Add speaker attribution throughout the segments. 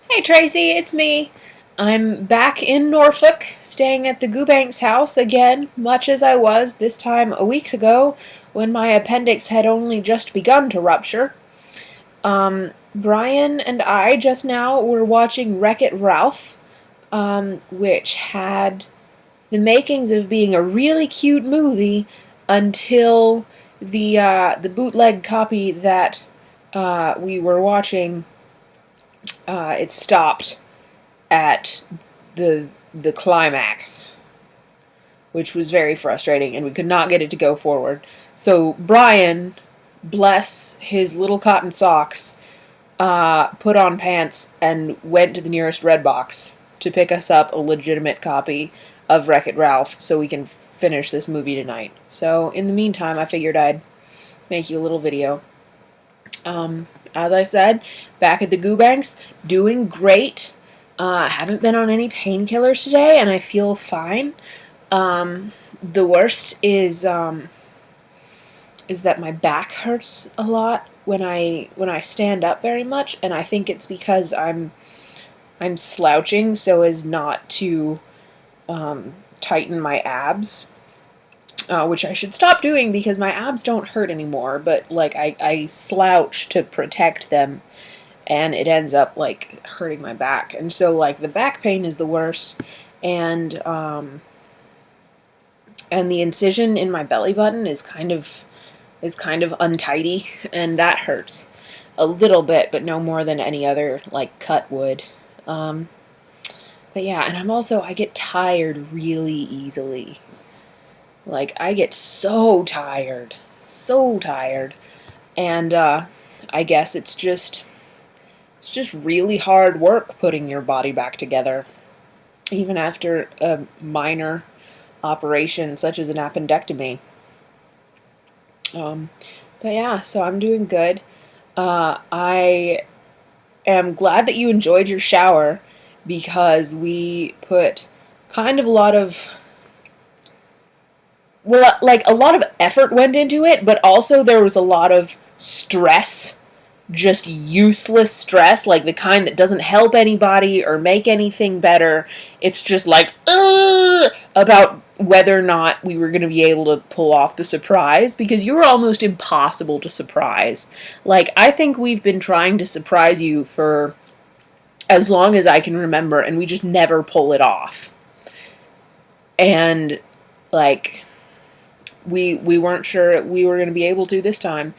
Speaker 1: Hey Tracy, it's me. I'm back in Norfolk, staying at the Goobanks house again, much as I was this time a week ago when my appendix had only just begun to rupture. Brian and I just now were watching Wreck-It Ralph, which had the makings of being a really cute movie until the bootleg copy that we were watching it stopped at the climax, which was very frustrating, and we could not get it to go forward. So Brian, bless his little cotton socks, put on pants and went to the nearest Red Box to pick us up a legitimate copy of Wreck-It Ralph so we can finish this movie tonight. So in the meantime, I figured I'd make you a little video. As I said, back at the Goobanks, doing great. Haven't been on any painkillers today, and I feel fine. The worst is that my back hurts a lot when I stand up very much, and I think it's because I'm slouching so as not to tighten my abs. Which I should stop doing because my abs don't hurt anymore, but like I slouch to protect them, and it ends up like hurting my back. And so like the back pain is the worst, and the incision in my belly button is kind of untidy, and that hurts a little bit, but no more than any other like cut would. But yeah, and I get tired really easily. Like, I get so tired. So tired. And, I guess it's just really hard work putting your body back together. Even after a minor operation such as an appendectomy. But yeah, so I'm doing good. I am glad that you enjoyed your shower because we put kind of a lot of like a lot of effort went into it, but also there was a lot of stress, just useless stress, like the kind that doesn't help anybody or make anything better. It's just like, about whether or not we were going to be able to pull off the surprise, because you were almost impossible to surprise. Like, I think we've been trying to surprise you for as long as I can remember, and we just never pull it off. And, like, we weren't sure we were going to be able to this time.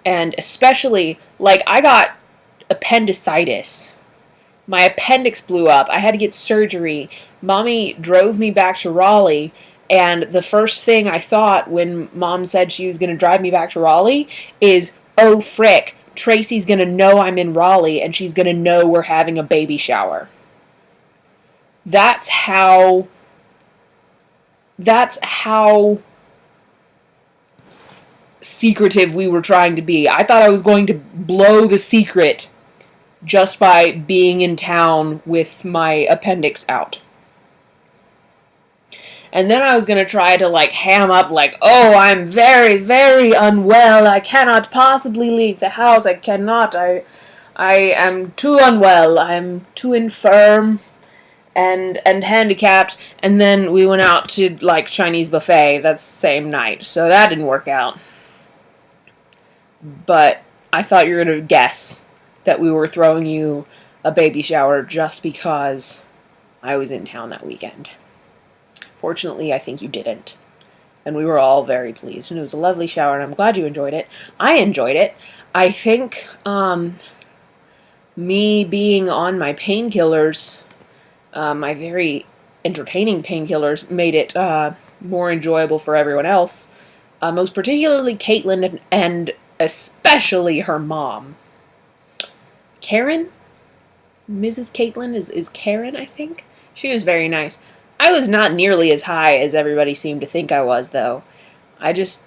Speaker 1: And especially, like, I got appendicitis. My appendix blew up. I had to get surgery. Mommy drove me back to Raleigh, and the first thing I thought when Mom said she was going to drive me back to Raleigh is, oh frick, Tracy's going to know I'm in Raleigh, and she's going to know we're having a baby shower. That's how secretive we were trying to be. I thought I was going to blow the secret just by being in town with my appendix out. And then I was going to try to like ham up like, oh, I'm very, very unwell. I cannot possibly leave the house. I cannot. I am too unwell. I'm too infirm and handicapped. And then we went out to like Chinese buffet that same night. So that didn't work out. But I thought you were going to guess that we were throwing you a baby shower just because I was in town that weekend. Fortunately, I think you didn't. And we were all very pleased. And it was a lovely shower, and I'm glad you enjoyed it. I enjoyed it. I think me being on my painkillers, my very entertaining painkillers, made it more enjoyable for everyone else. Most particularly Caitlin and especially her mom. Karen? Mrs. Caitlin is Karen, I think? She was very nice. I was not nearly as high as everybody seemed to think I was, though. I'm just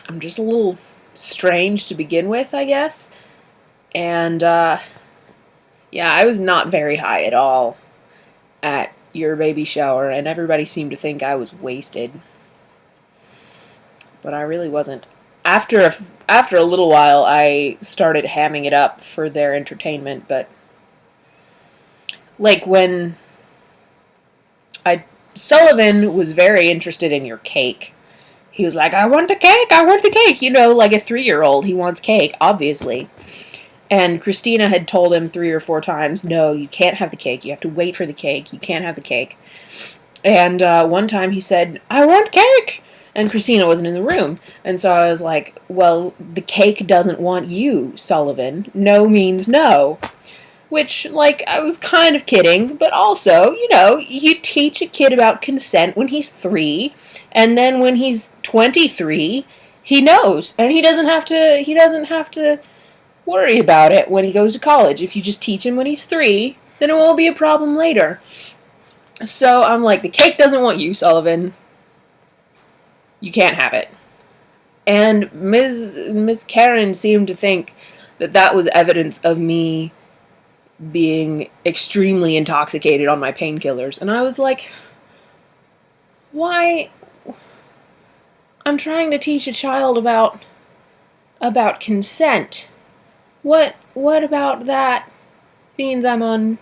Speaker 1: a little strange to begin with, I guess. And, yeah, I was not very high at all at your baby shower, and everybody seemed to think I was wasted. But I really wasn't. after a little while, I started hamming it up for their entertainment. But like when Sullivan was very interested in your cake. He was like, I want the cake, I want the cake. You know, like a 3-year-old, he wants cake, obviously. And Christina had told him 3 or 4 times, no, you can't have the cake. You have to wait for the cake. You can't have the cake. And one time he said, I want cake. And Christina wasn't in the room. And so I was like, well, the cake doesn't want you, Sullivan. No means no. Which, like, I was kind of kidding, but also, you know, you teach a kid about consent when he's 3, and then when he's 23, he knows, and he doesn't have to worry about it when he goes to college. If you just teach him when he's 3, then it won't be a problem later. So I'm like, the cake doesn't want you, Sullivan. You can't have it. And Miss Karen seemed to think that that was evidence of me being extremely intoxicated on my painkillers. And I was like, why? I'm trying to teach a child about consent. What about that means I'm on,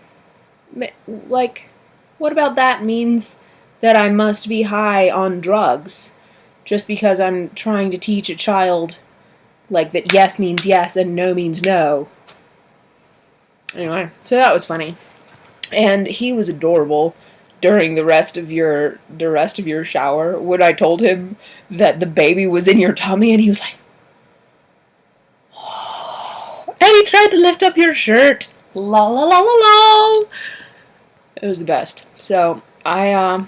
Speaker 1: like, what about that means that I must be high on drugs just because I'm trying to teach a child, like, that yes means yes and no means no? Anyway, so that was funny. And he was adorable during the rest of your shower when I told him that the baby was in your tummy, and he was like, oh. And he tried to lift up your shirt. La la la la la. It was the best. So I've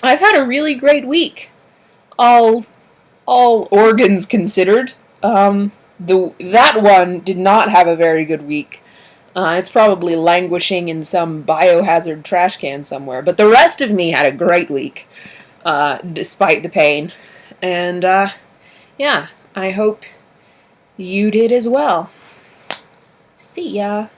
Speaker 1: had a really great week. All organs considered. That one did not have a very good week. It's probably languishing in some biohazard trash can somewhere. But the rest of me had a great week, despite the pain. And, yeah, I hope you did as well. See ya.